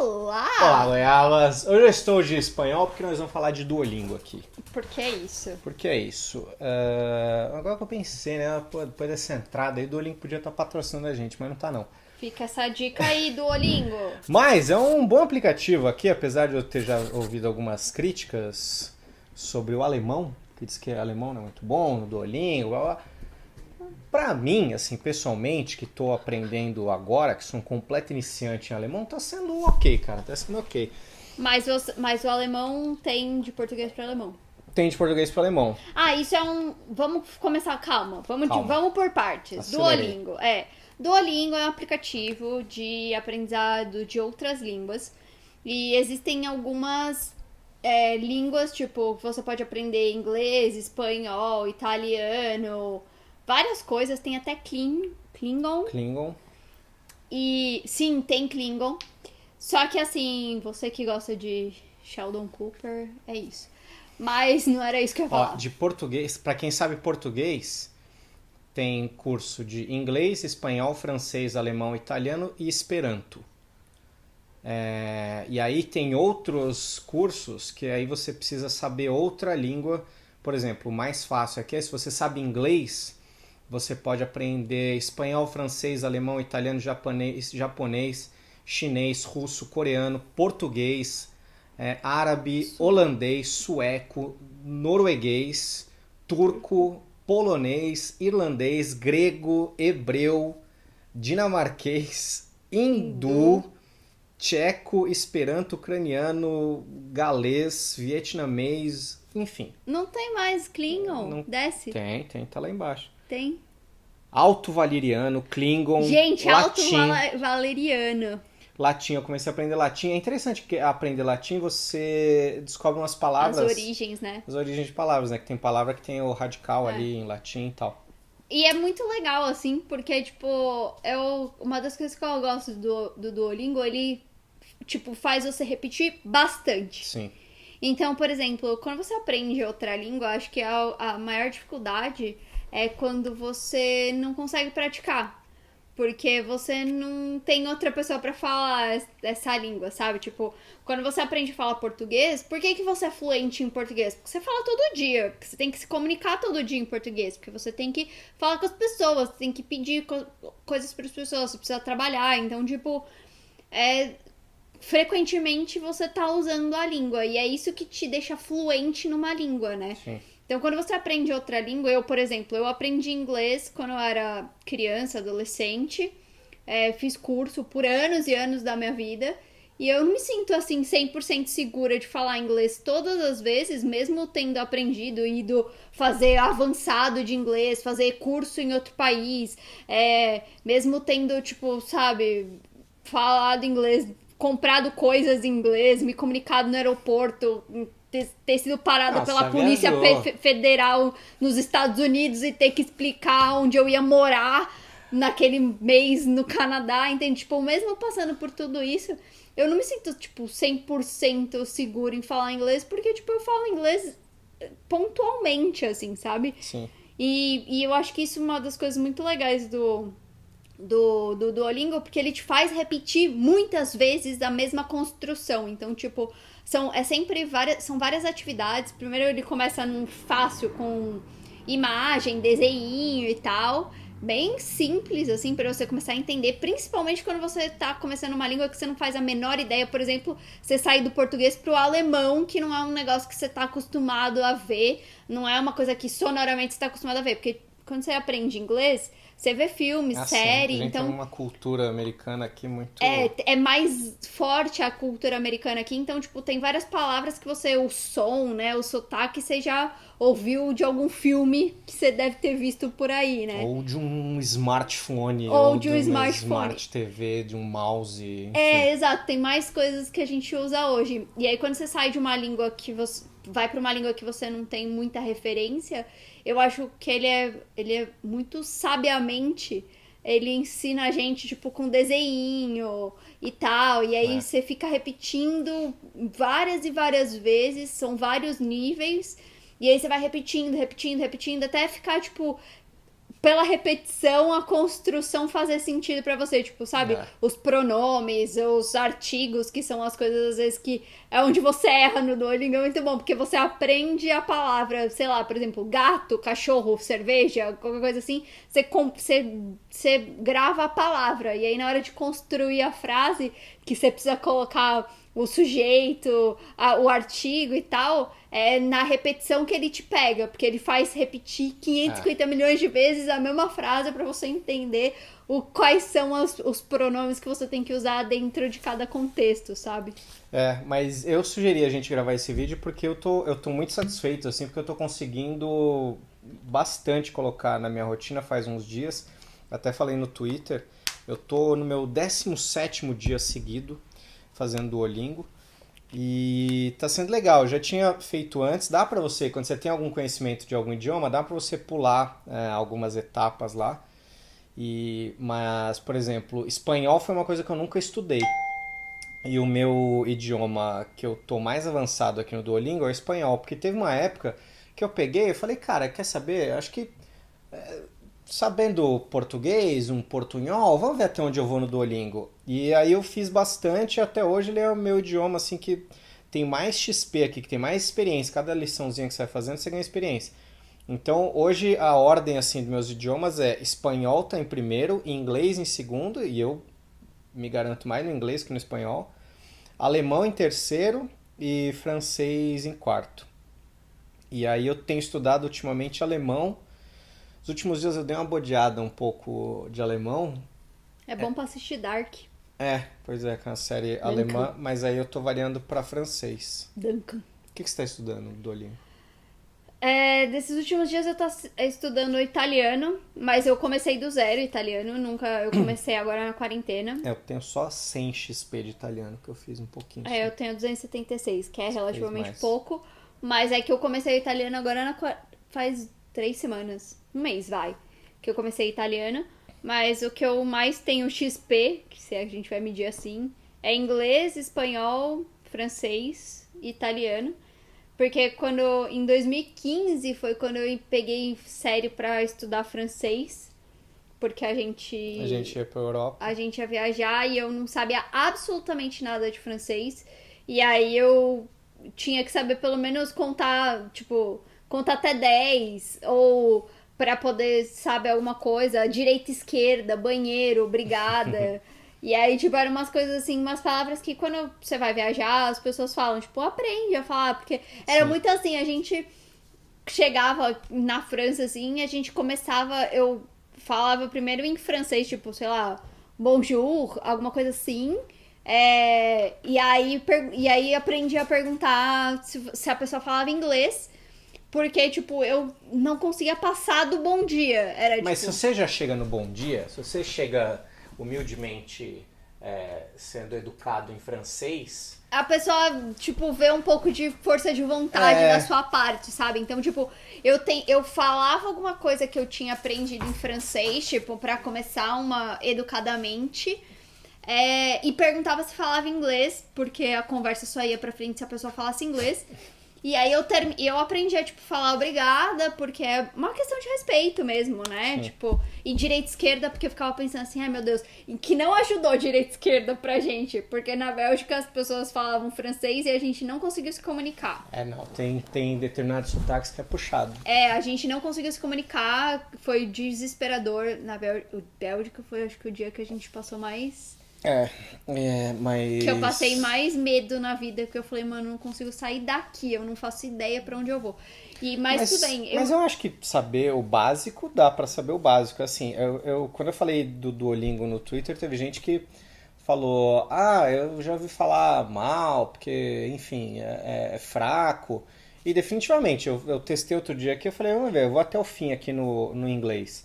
Olá, goiabas! Hoje eu estou de espanhol porque nós vamos falar de Duolingo aqui. Por que isso? Porque é isso. Agora que eu pensei, né? Pô, depois dessa entrada aí, Duolingo podia estar patrocinando a gente, mas não tá não. Fica essa dica aí, Duolingo. Mas é um bom aplicativo aqui, apesar de eu ter já ouvido algumas críticas sobre o alemão, que diz que alemão não é muito bom no Duolingo, blá blá. Pra mim, assim, pessoalmente, que tô aprendendo agora, que sou um completo iniciante em alemão, tá sendo ok, cara, tá sendo ok. Mas o alemão tem de português para alemão. Tem de português para alemão. Ah, isso é um... Vamos começar, calma. Vamos por partes. Acelerei. Duolingo, Duolingo é um aplicativo de aprendizado de outras línguas. E existem algumas línguas, tipo, você pode aprender inglês, espanhol, italiano, várias coisas. Tem até Klingon. Klingon. E sim, tem Klingon. Só que assim, você que gosta de Sheldon Cooper, é isso. Mas não era isso que eu ia falar. Ó, de português, pra quem sabe português, tem curso de inglês, espanhol, francês, alemão, italiano e esperanto. E aí tem outros cursos que aí você precisa saber outra língua. Por exemplo, o mais fácil aqui é se você sabe inglês, você pode aprender espanhol, francês, alemão, italiano, japonês, chinês, russo, coreano, português, árabe, holandês, sueco, norueguês, turco, polonês, irlandês, grego, hebreu, dinamarquês, hindu, tcheco, esperanto, ucraniano, galês, vietnamês, enfim. Não tem mais Klingon? Não- Desce? Tem, tá lá embaixo. Tem. Alto valeriano, Klingon, Gente, alto latim. valeriano. Latim, eu comecei a aprender latim. É interessante que aprender latim você descobre umas palavras. As origens, né? As origens de palavras, né? Que tem palavra que tem o radical ali em latim e tal. E é muito legal, assim, porque, tipo, uma das coisas que eu gosto do Duolingo, ele, tipo, faz você repetir bastante. Sim. Então, por exemplo, quando você aprende outra língua, acho que a maior dificuldade é quando você não consegue praticar. Porque você não tem outra pessoa pra falar essa língua, sabe? Tipo, quando você aprende a falar português, por que você é fluente em português? Porque você fala todo dia, porque você tem que se comunicar todo dia em português, porque você tem que falar com as pessoas, você tem que pedir coisas para as pessoas, você precisa trabalhar. Então, tipo, frequentemente você tá usando a língua, e é isso que te deixa fluente numa língua, né? Sim. Então, quando você aprende outra língua, por exemplo, eu aprendi inglês quando eu era criança, adolescente, fiz curso por anos e anos da minha vida, e eu não me sinto, assim, 100% segura de falar inglês todas as vezes, mesmo tendo aprendido, ido fazer avançado de inglês, fazer curso em outro país, mesmo tendo, tipo, sabe, falado inglês, comprado coisas em inglês, me comunicado no aeroporto, ter sido parada pela Polícia Federal nos Estados Unidos e ter que explicar onde eu ia morar naquele mês no Canadá, entende? Tipo, mesmo passando por tudo isso, eu não me sinto, tipo, 100% segura em falar inglês, porque, tipo, eu falo inglês pontualmente, assim, sabe? Sim. E eu acho que isso é uma das coisas muito legais do Duolingo, porque ele te faz repetir muitas vezes a mesma construção. Então, tipo, são várias atividades. Primeiro ele começa num fácil com imagem, desenho e tal. Bem simples, assim, pra você começar a entender. Principalmente quando você tá começando uma língua que você não faz a menor ideia. Por exemplo, você sair do português pro alemão, que não é um negócio que você tá acostumado a ver. Não é uma coisa que sonoramente você tá acostumado a ver. Porque quando você aprende inglês, você vê filmes, série, a gente então... tem uma cultura americana aqui muito... É mais forte a cultura americana aqui, então, tipo, tem várias palavras que o som, né, o sotaque, você já ouviu de algum filme que você deve ter visto por aí, né? Ou de um smartphone, Ou de um uma smartphone. Smart TV, de um mouse, enfim. Exato, tem mais coisas que a gente usa hoje. E aí, quando você sai de uma língua que você... vai pra uma língua que você não tem muita referência, eu acho que ele é muito sabiamente, ele ensina a gente, tipo, com desenho e tal, e aí você fica repetindo várias e várias vezes, são vários níveis, e aí você vai repetindo, até ficar, tipo, pela repetição, a construção fazer sentido pra você. Tipo, sabe? Os pronomes, os artigos, que são as coisas, às vezes, que é onde você erra no Duolingo. É muito bom, porque você aprende a palavra, sei lá, por exemplo, gato, cachorro, cerveja, qualquer coisa assim. Você grava a palavra. E aí, na hora de construir a frase, que você precisa colocar o sujeito, o artigo e tal, é na repetição que ele te pega, porque ele faz repetir 550 milhões de vezes a mesma frase pra você entender quais são os pronomes que você tem que usar dentro de cada contexto, sabe? Mas eu sugeri a gente gravar esse vídeo porque eu tô muito satisfeito, assim, porque eu tô conseguindo bastante colocar na minha rotina faz uns dias. Até falei no Twitter, eu tô no meu 17º dia seguido fazendo Duolingo e tá sendo legal. Eu já tinha feito antes, dá pra você, quando você tem algum conhecimento de algum idioma, dá pra você pular algumas etapas lá. Mas, por exemplo, espanhol foi uma coisa que eu nunca estudei. E o meu idioma que eu tô mais avançado aqui no Duolingo é o espanhol, porque teve uma época que eu peguei e falei, cara, quer saber? Acho que sabendo português, um portunhol, vamos ver até onde eu vou no Duolingo. E aí eu fiz bastante, até hoje ele é o meu idioma assim que tem mais XP aqui, que tem mais experiência. Cada liçãozinha que você vai fazendo, você ganha experiência. Então hoje a ordem assim dos meus idiomas é espanhol tá em primeiro, inglês em segundo, e eu me garanto mais no inglês que no espanhol, alemão em terceiro e francês em quarto. E aí eu tenho estudado ultimamente alemão. Nos últimos dias eu dei uma bodeada um pouco de alemão. É bom pra assistir Dark. Pois é, com a série alemã, mas aí eu tô variando pra francês. Duncan. O que você tá estudando, Duolingo? Desses últimos dias eu tô estudando italiano, mas eu comecei do zero italiano, eu comecei agora na quarentena. Eu tenho só 100 XP de italiano, que eu fiz um pouquinho. Eu tenho 276, que é relativamente mais. pouco, mas é que eu comecei italiano agora faz 3 semanas, um mês vai, que eu comecei italiano, mas o que eu mais tenho XP, que se a gente vai medir assim, é inglês, espanhol, francês e italiano. Porque em 2015 foi quando eu peguei sério pra estudar francês. Porque a gente ia pra Europa. A gente ia viajar e eu não sabia absolutamente nada de francês. E aí eu tinha que saber pelo menos contar até 10. Ou pra poder saber alguma coisa, direita, esquerda, banheiro, obrigada. E aí, eram umas coisas assim, umas palavras que quando você vai viajar, as pessoas falam, aprende a falar, porque era muito assim, a gente chegava na França, assim, a gente começava, eu falava primeiro em francês, sei lá, bonjour, alguma coisa assim, e aí aprendi a perguntar se a pessoa falava inglês, porque, eu não conseguia passar do bom dia. Mas se você já chega no bom dia, se você chega humildemente sendo educado em francês, a pessoa, vê um pouco de força de vontade da sua parte, sabe? Então, eu falava alguma coisa que eu tinha aprendido em francês, pra começar educadamente, e perguntava se falava inglês, porque a conversa só ia pra frente se a pessoa falasse inglês. E aí eu aprendi a, falar obrigada, porque é uma questão de respeito mesmo, né? Sim. E direita e esquerda, porque eu ficava pensando assim, ai meu Deus, que não ajudou direita e esquerda pra gente, porque na Bélgica as pessoas falavam francês e a gente não conseguiu se comunicar. Não, tem determinados sotaques que é puxado. A gente não conseguiu se comunicar, foi desesperador. Na Bélgica foi, acho que, o dia que a gente passou mais... mas... Que eu passei mais medo na vida, porque eu falei, mano, não consigo sair daqui, eu não faço ideia pra onde eu vou. Mas tudo bem. Mas eu acho que saber o básico, dá pra saber o básico. Assim, quando eu falei do Duolingo no Twitter, teve gente que falou, eu já ouvi falar mal, porque, enfim, é fraco. E definitivamente, eu testei outro dia aqui, eu falei, vamos ver, eu vou até o fim aqui no inglês.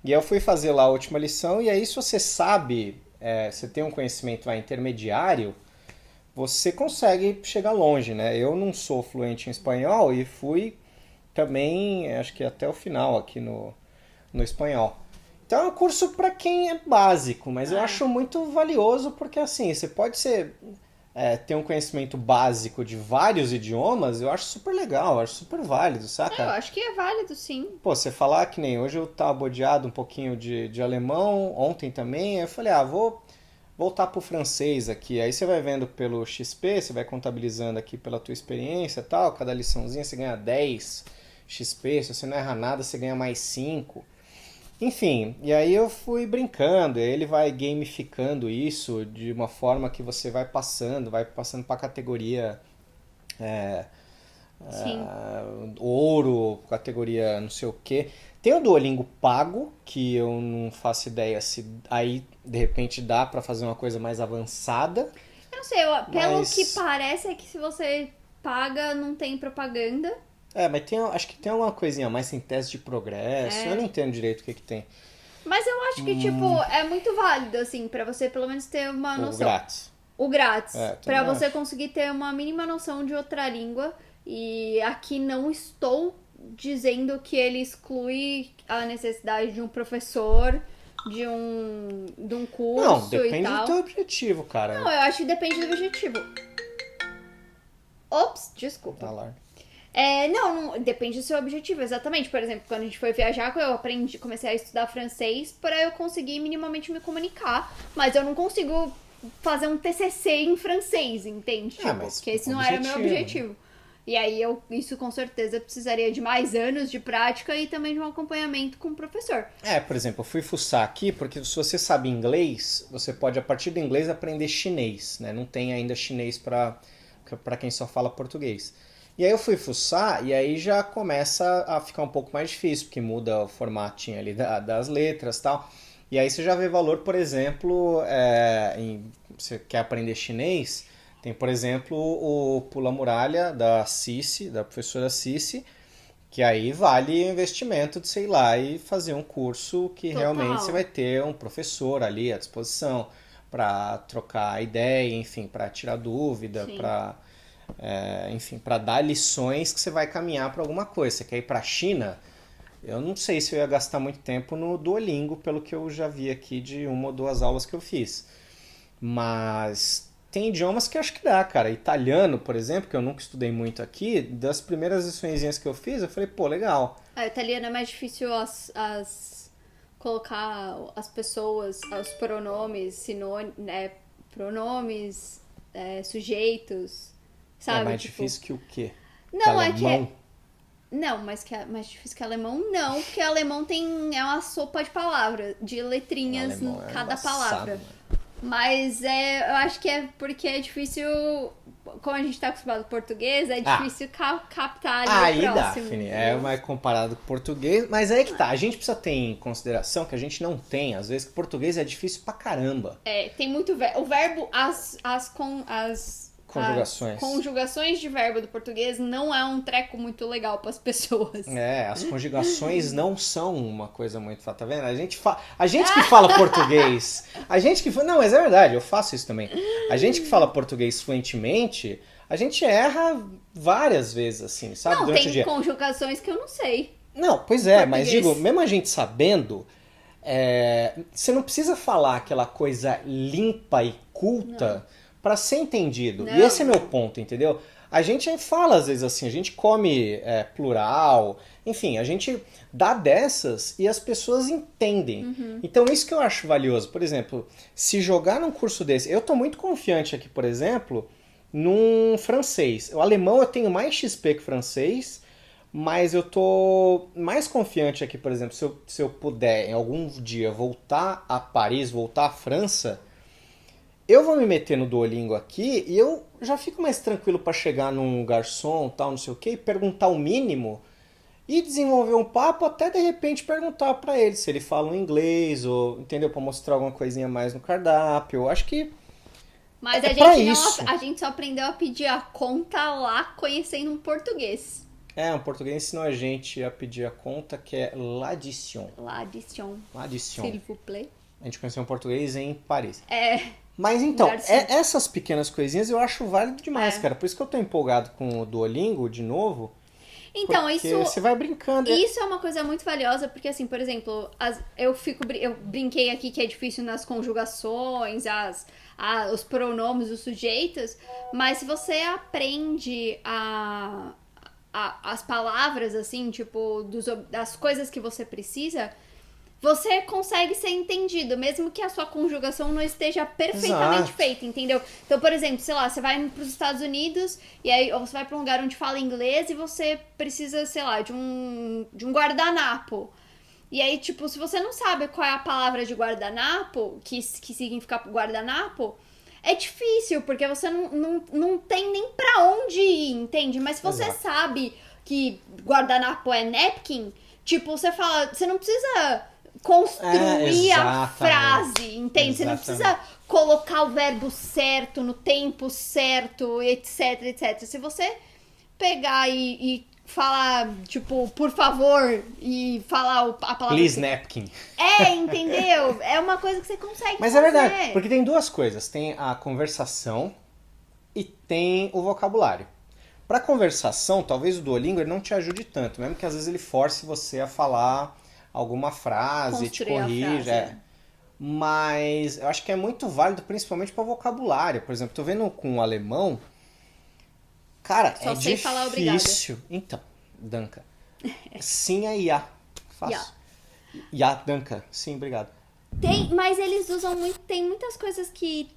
E aí eu fui fazer lá a última lição, e aí se você sabe... você tem um conhecimento intermediário, você consegue chegar longe, né? Eu não sou fluente em espanhol e fui também, acho que até o final aqui no espanhol. Então é um curso para quem é básico, mas eu acho muito valioso porque assim, você pode ser... ter um conhecimento básico de vários idiomas, eu acho super legal, eu acho super válido, Eu saca? acho que é válido, sim. Pô, você falar que nem hoje eu tava bodeado um pouquinho de alemão, ontem também, aí eu falei, vou voltar pro francês aqui. Aí você vai vendo pelo XP, você vai contabilizando aqui pela tua experiência e tal, cada liçãozinha você ganha 10 XP, se você não erra nada, você ganha mais 5. Enfim, e aí eu fui brincando, e aí ele vai gamificando isso de uma forma que você vai passando para categoria Sim. ouro, categoria não sei o quê. Tem o Duolingo pago, que eu não faço ideia se aí de repente dá para fazer uma coisa mais avançada, Eu não sei, pelo que mas parece é que se você paga, não tem propaganda. mas acho que tem alguma coisinha a mais, tem teste de progresso, eu não entendo direito o que que tem. Mas eu acho que, tipo, é muito válido, assim, pra você pelo menos ter uma O noção. grátis. O grátis. Também Pra você acho. conseguir ter uma mínima noção de outra língua. E aqui não estou dizendo que ele exclui a necessidade de um professor, de um Não, curso e depende do tal. teu objetivo, cara. Não, eu acho que depende do objetivo. Ops, desculpa. Tá lá. Não, depende do seu objetivo, exatamente. Por exemplo, quando a gente foi viajar, eu comecei a estudar francês para eu conseguir minimamente me comunicar, mas eu não consigo fazer um TCC em francês, entende? Mas Porque esse não era meu objetivo. objetivo. E aí isso com certeza precisaria de mais anos de prática e também de um acompanhamento com o professor. Por exemplo, eu fui fuçar aqui porque se você sabe inglês, você pode a partir do inglês aprender chinês, né? Não tem ainda chinês para quem só fala português. E aí eu fui fuçar e aí já começa a ficar um pouco mais difícil, porque muda o formatinho ali das letras e tal. E aí você já vê valor, por exemplo, você quer aprender chinês, tem, por exemplo, o Pula Muralha da Cici, da professora Cici, que aí vale o investimento de, sei lá, e fazer um curso que Total. realmente você vai ter um professor ali à disposição para trocar ideia, enfim, para tirar dúvida, Sim. para enfim, para dar lições que você vai caminhar para alguma coisa. Você quer ir para a China? Eu não sei se eu ia gastar muito tempo no Duolingo, pelo que eu já vi aqui de uma ou duas aulas que eu fiz. Mas tem idiomas que eu acho que dá, cara. Italiano, por exemplo, que eu nunca estudei muito aqui, das primeiras liçõezinhas que eu fiz, eu falei, pô, legal. A italiana é mais difícil colocar as pessoas, os pronomes, pronomes, sujeitos, sabe? É mais Tipo, difícil que o quê? Não, que é que alemão? Não, mas que é mais difícil que alemão, não, porque alemão é uma sopa de palavras, de letrinhas em Alemão é cada embaçado, palavra. mano. Mas eu acho que é porque é difícil, como a gente tá acostumado com português, é difícil captar ali Aí o dá, próximo. Fini. É mais comparado com o português, mas aí que tá. A gente precisa ter em consideração que a gente não tem, às vezes, que português é difícil pra caramba. Tem muito o verbo, as Conjugações. As conjugações de verbo do português não é um treco muito legal para as pessoas. As conjugações não são uma coisa muito fácil, tá vendo? A gente que fala português, não, mas é verdade, eu faço isso também. A gente que fala português fluentemente, a gente erra várias vezes, assim, sabe? Não, durante tem o dia. conjugações que eu não sei. Não, pois é, mas Português. digo, mesmo a gente sabendo, você não precisa falar aquela coisa limpa e culta para ser entendido. Não. E esse é meu ponto, entendeu? A gente fala às vezes assim, a gente come plural, enfim, a gente dá dessas e as pessoas entendem. Então isso que eu acho valioso. Por exemplo, se jogar num curso desse, eu tô muito confiante aqui, por exemplo, num francês. O alemão eu tenho mais XP que francês, mas eu tô mais confiante aqui, por exemplo, se eu puder em algum dia voltar a Paris, voltar à França, eu vou me meter no Duolingo aqui e eu já fico mais tranquilo para chegar num garçom, tal, não sei o que, e perguntar o mínimo e desenvolver um papo, até de repente perguntar para ele se ele fala um inglês ou, entendeu, para mostrar alguma coisinha mais no cardápio. Eu acho que Mas a gente só aprendeu a pedir a conta lá conhecendo um português. Um português ensinou a gente a pedir a conta, que é l'addition. L'addition. L'addition. S'il vous plaît. A gente conheceu um português em Paris. É. Mas então, Garçom. essas pequenas coisinhas eu acho válido demais, cara. Por isso que eu tô empolgado com o Duolingo de novo. Então, Porque você vai brincando. Isso é uma coisa muito valiosa, porque assim, por exemplo, eu brinquei aqui que é difícil nas conjugações, os pronomes, os sujeitos, mas se você aprende as palavras, assim, tipo, das coisas que você precisa, você consegue ser entendido, mesmo que a sua conjugação não esteja perfeitamente feita, entendeu? Então, por exemplo, sei lá, você vai para os Estados Unidos e aí ou você vai para um lugar onde fala inglês e você precisa, sei lá, de um guardanapo. E aí, tipo, se você não sabe qual é a palavra de guardanapo, que significa guardanapo, é difícil, porque você não tem nem pra onde ir, entende? Mas se você sabe que guardanapo é napkin, tipo, você fala, você não precisa construir a frase, entende? Você não precisa colocar o verbo certo no tempo certo, etc, etc. Se você pegar e falar, tipo, por favor, e falar a palavra... Please napkin. Entendeu? É uma coisa que você consegue Mas fazer. é verdade, porque tem duas coisas. Tem a conversação e tem o vocabulário. Pra conversação, talvez o Duolingo ele não te ajude tanto, mesmo que às vezes ele force você a falar alguma frase, te corrija. Mas eu acho que é muito válido, principalmente para vocabulário. Por exemplo, tô vendo com o alemão, cara, só sei difícil. Falar obrigada. Então, danke. Sim é ja. Fácil. Ja, danke. Sim, obrigado. Mas eles usam muito. Tem muitas coisas que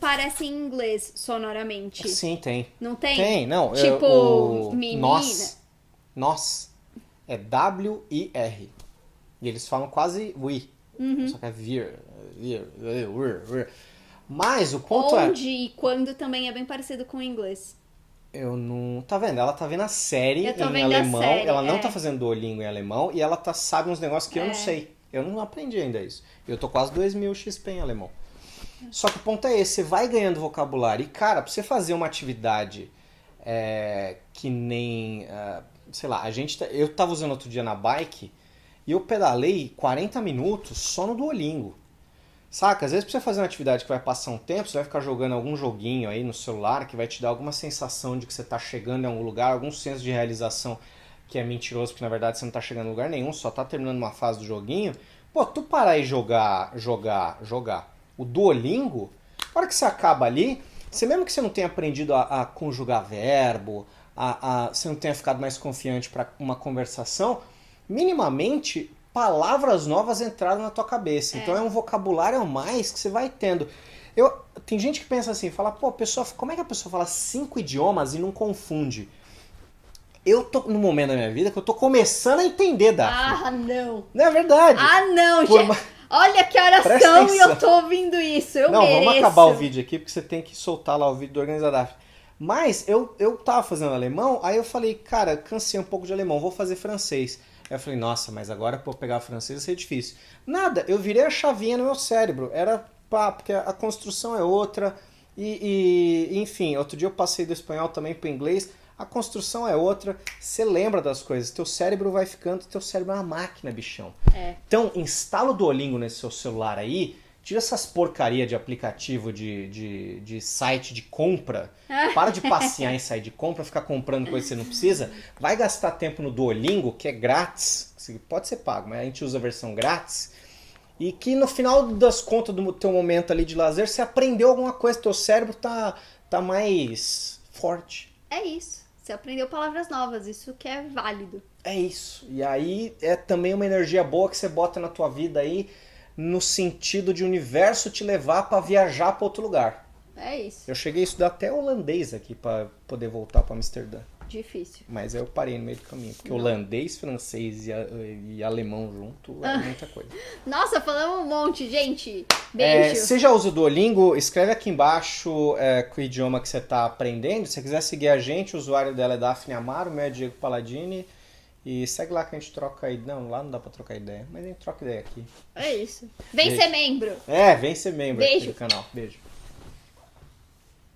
parecem inglês sonoramente. Sim, tem. Não tem? Tem, não. Tipo, menina. Nós é W-I-R. E eles falam quase we. Só que é vir. Mas o ponto Onde e quando também é bem parecido com o inglês. Eu não... Tá vendo? Ela tá vendo a série em vendo alemão. Série, ela não tá fazendo Duolingo em alemão. E ela sabe uns negócios que eu não sei. Eu não aprendi ainda isso. Eu tô quase 2000 XP em alemão. Só que o ponto é esse. Você vai ganhando vocabulário. E, cara, pra você fazer uma atividade que nem... sei lá, eu tava usando outro dia na bike... E eu pedalei 40 minutos só no Duolingo. Saca? Às vezes pra você fazer uma atividade que vai passar um tempo, você vai ficar jogando algum joguinho aí no celular que vai te dar alguma sensação de que você tá chegando em algum lugar, algum senso de realização que é mentiroso, porque na verdade você não tá chegando em lugar nenhum, só tá terminando uma fase do joguinho. Pô, tu parar e jogar o Duolingo, na hora que você acaba ali, você mesmo que você não tenha aprendido a conjugar verbo, você não tenha ficado mais confiante para uma conversação, minimamente palavras novas entraram na tua cabeça. Então é um vocabulário a mais que você vai tendo. Tem gente que pensa assim, fala, pô, como é que a pessoa fala 5 idiomas e não confunde? Eu tô num momento da minha vida que eu tô começando a entender, Daphne. Não. Não é verdade? Não, gente. Olha que horas são e eu tô ouvindo isso. Eu mereço. Vamos acabar o vídeo aqui, porque você tem que soltar lá o vídeo do Organiza Daphne. Mas eu tava fazendo alemão, aí eu falei, cara, cansei um pouco de alemão, vou fazer francês. Aí eu falei, nossa, mas agora pra eu pegar francês vai ser difícil. Nada, eu virei a chavinha no meu cérebro. Era porque a construção é outra. Enfim, outro dia eu passei do espanhol também pro inglês. A construção é outra. Você lembra das coisas. Teu cérebro vai ficando, teu cérebro é uma máquina, bichão. Então, instala o Duolingo nesse seu celular aí. Tira essas porcaria de aplicativo de site de compra. Para de passear em site de compra, ficar comprando coisa que você não precisa. Vai gastar tempo no Duolingo, que é grátis. Pode ser pago, mas a gente usa a versão grátis. E que no final das contas do teu momento ali de lazer, você aprendeu alguma coisa. Teu cérebro tá mais forte. É isso. Você aprendeu palavras novas. Isso que é válido. É isso. E aí é também uma energia boa que você bota na tua vida aí, no sentido de o universo te levar para viajar para outro lugar. É isso. Eu cheguei a estudar até holandês aqui para poder voltar para Amsterdã. Difícil. Mas eu parei no meio do caminho, porque holandês, francês e alemão junto é muita coisa. Nossa, falamos um monte, gente. Beijo. Você já usa o Duolingo? Escreve aqui embaixo com o idioma que você está aprendendo. Se você quiser seguir a gente, o usuário dela é Daphne Amaro, o meu é Diego Palladini. E segue lá que a gente troca ideia. Não, lá não dá pra trocar ideia, mas a gente troca ideia aqui. É isso. Vem ser membro. Vem ser membro aqui do canal. Beijo.